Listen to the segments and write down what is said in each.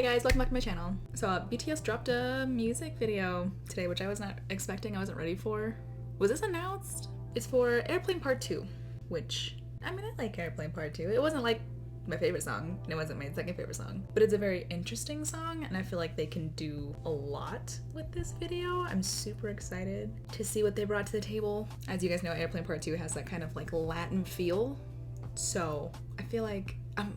Hi guys, welcome back to my channel. So BTS dropped a music video today, which I was not expecting, I wasn't ready for. Was this announced? It's for Airplane Part 2, which, I mean, I like Airplane Part 2. It wasn't like my favorite song, and it wasn't my second favorite song, but it's a very interesting song, and I feel like they can do a lot with this video. I'm super excited to see what they brought to the table. As you guys know, Airplane Part 2 has that kind of like Latin feel, so I feel like I'm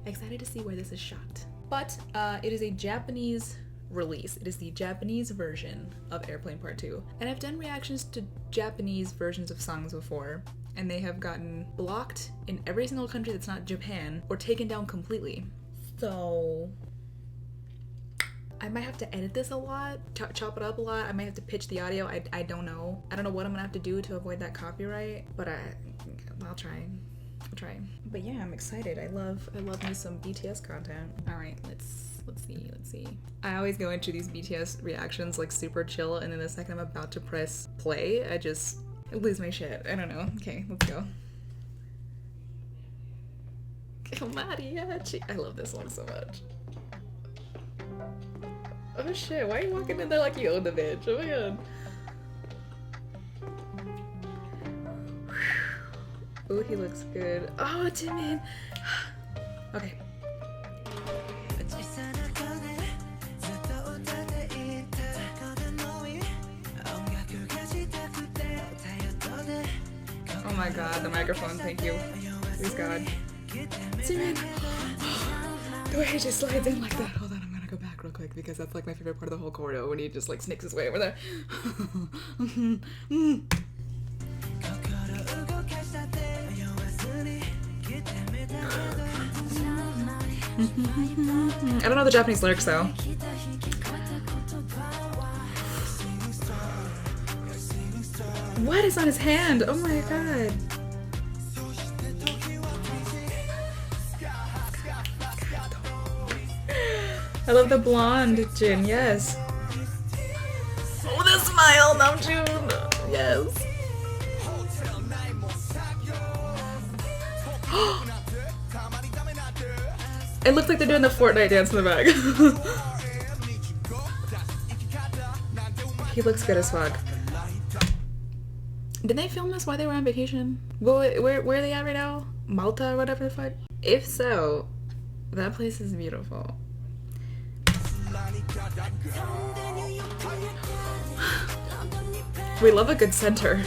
excited to see where this is shot. But it is a Japanese release. It is the Japanese version of Airplane Part 2. And I've done reactions to Japanese versions of songs before, and they have gotten blocked in every single country that's not Japan, or taken down completely. So I might have to edit this a lot, chop it up a lot. I might have to pitch the audio. I don't know. I don't know what I'm gonna have to do to avoid that copyright, but I'll try. But yeah, I'm excited. I love me some BTS content. All right, let's see. I always go into these BTS reactions like super chill, and then the second I'm about to press play, I just lose my shit. I don't know. Okay, let's go. Mariachi. I love this song so much. Oh shit, why are you walking in there like you own the bitch? Oh my god. Ooh, he looks good. Oh, Jimin. Okay. Oh my god, the microphone, thank you. Please God. Jimin. The way he just slides in like that. Hold on, I'm gonna go back real quick because that's like my favorite part of the whole choreo, when he just like sneaks his way over there. I don't know the Japanese lyrics though. What is on his hand? Oh my god. I love the blonde Jin, yes. Oh, the smile, Namjoon, yes. It looks like they're doing the Fortnite dance in the back. He looks good as fuck. Did they film this while they were on vacation? Where are they at right now? Malta or whatever the fuck? If so, that place is beautiful. We love a good center.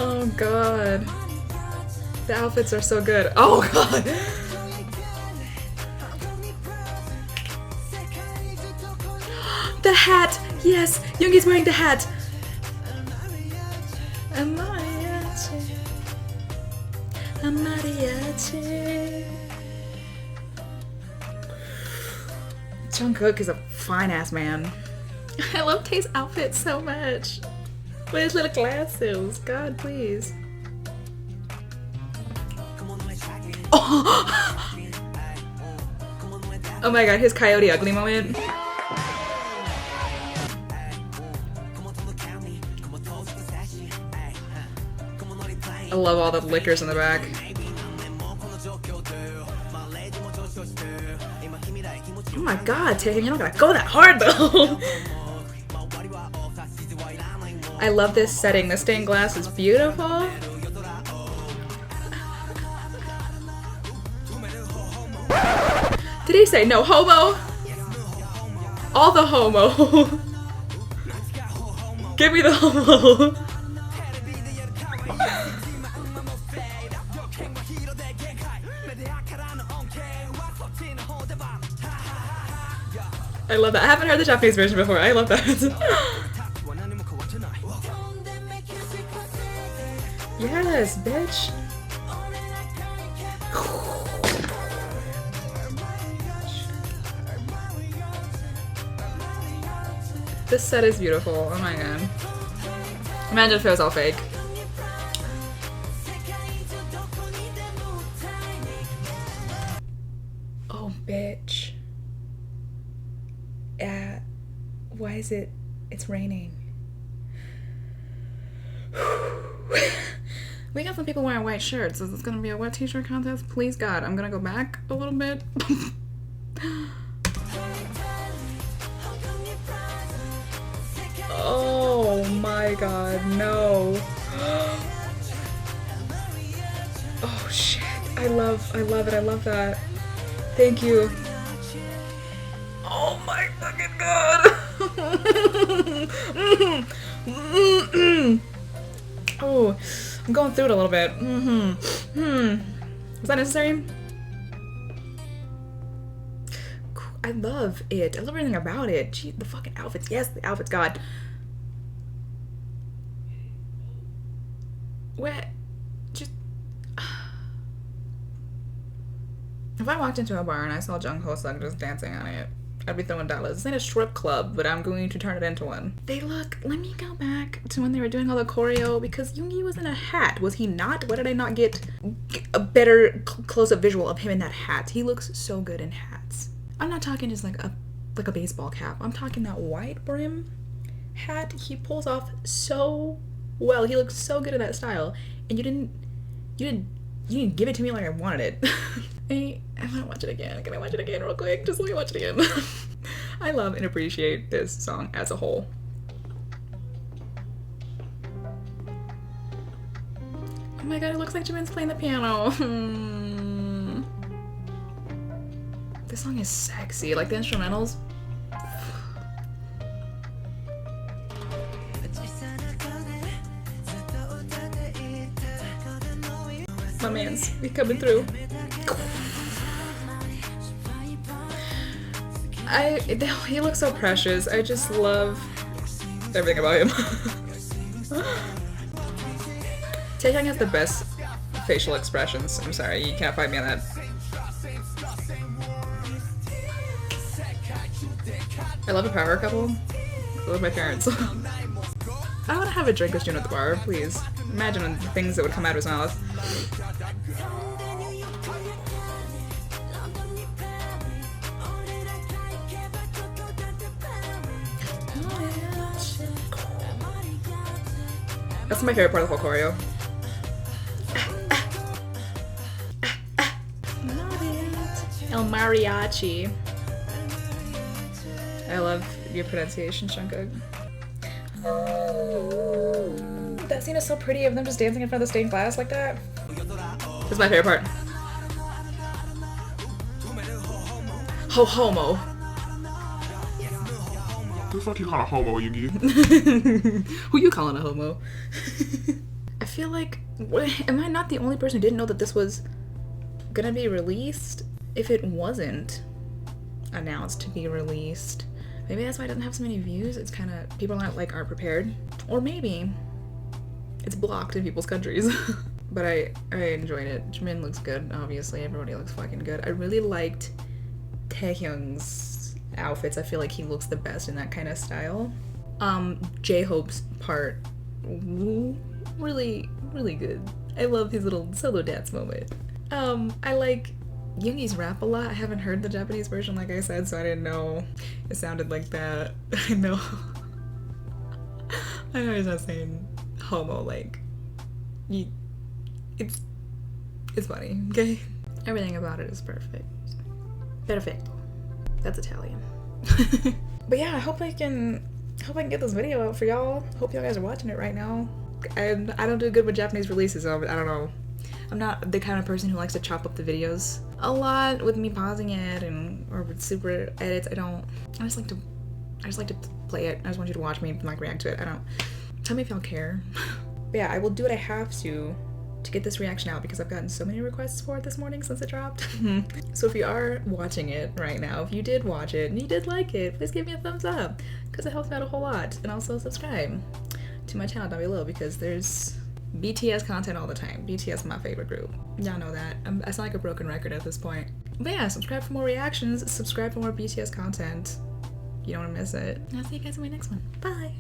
Oh god. The outfits are so good. Oh god. The hat! Yes! Yoongi's wearing the hat! A mariachi. A mariachi. Jungkook is a fine-ass man. I love Tae's outfit so much. With his little glasses. God, please. Oh, oh my god, his Coyote Ugly moment. I love all the liquors in the back. Oh my god, Taehyun, you're not gonna go that hard though. I love this setting. The stained glass is beautiful. Did he say no homo? All the homo. Give me the homo. I love that. I haven't heard the Japanese version before. I love that. Yes, bitch. This set is beautiful. Oh my god. Imagine if it was all fake. Oh, bitch. Why is it's raining? We got some people wearing white shirts. Is this gonna be a wet t-shirt contest? Please God, I'm gonna go back a little bit. Oh my God, no. Oh shit, I love it, I love that. Thank you. Oh my fucking God. Oh, I'm going through it a little bit. Was that necessary? I love it. I love everything about it. Gee, the fucking outfits. Yes, the outfits. God. What? Just. If I walked into a bar and I saw Jung Ho Sung just dancing on it, I'd be throwing dollars. This ain't a strip club, but I'm going to turn it into one. They look. Let me go back to when they were doing all the choreo because Yoongi was in a hat. Was he not? Why did I not get a better close-up visual of him in that hat? He looks so good in hats. I'm not talking just like a baseball cap. I'm talking that white brim hat. He pulls off so well. He looks so good in that style. And you didn't give it to me like I wanted it. I want to watch it again. Can I watch it again real quick? Just let me watch it again. I love and appreciate this song as a whole. Oh my God, it looks like Jimin's playing the piano. This song is sexy. Like the instrumentals. My man's coming through. He looks so precious. I just love everything about him. Taehyung has the best facial expressions. I'm sorry, you can't fight me on that. I love a power couple. I love my parents. I want to have a drink with Jun at the bar, please. Imagine the things that would come out of his mouth. That's my favorite part of the whole choreo. El Mariachi. I love your pronunciation, Jungkook. That scene is so pretty of them just dancing in front of the stained glass like that. This is my favorite part. Ho homo. Who the fuck you calling a homo, Yoongi? Who you calling a homo? I feel like, am I not the only person who didn't know that this was gonna be released? If it wasn't announced to be released, maybe that's why it doesn't have so many views. It's kind of, people aren't prepared. Or maybe it's blocked in people's countries. But I enjoyed it. Jimin looks good, obviously. Everybody looks fucking good. I really liked Taehyung's outfits. I feel like he looks the best in that kind of style. J-Hope's part, really, really good. I love his little solo dance moment. I like Yoongi's rap a lot. I haven't heard the Japanese version, like I said, so I didn't know it sounded like that. I know he's not saying homo, like, it's funny, okay? Everything about it is perfect. Perfecto. That's Italian. But yeah, I hope I can get this video out for y'all. Hope y'all guys are watching it right now. And I don't do good with Japanese releases, so I don't know. I'm not the kind of person who likes to chop up the videos a lot with me pausing it or with super edits. I just like to play it. I just want you to watch me react to it. Tell me if y'all care. But yeah, I will do what I have to get this reaction out because I've gotten so many requests for it this morning since it dropped. So if you are watching it right now, if you did watch it and you did like it, please give me a thumbs up because it helps me out a whole lot. And also subscribe to my channel down below because there's BTS content all the time. BTS is my favorite group. Y'all know that. I sound like a broken record at this point. But yeah, subscribe for more reactions, subscribe for more BTS content. You don't want to miss it. I'll see you guys in my next one. Bye!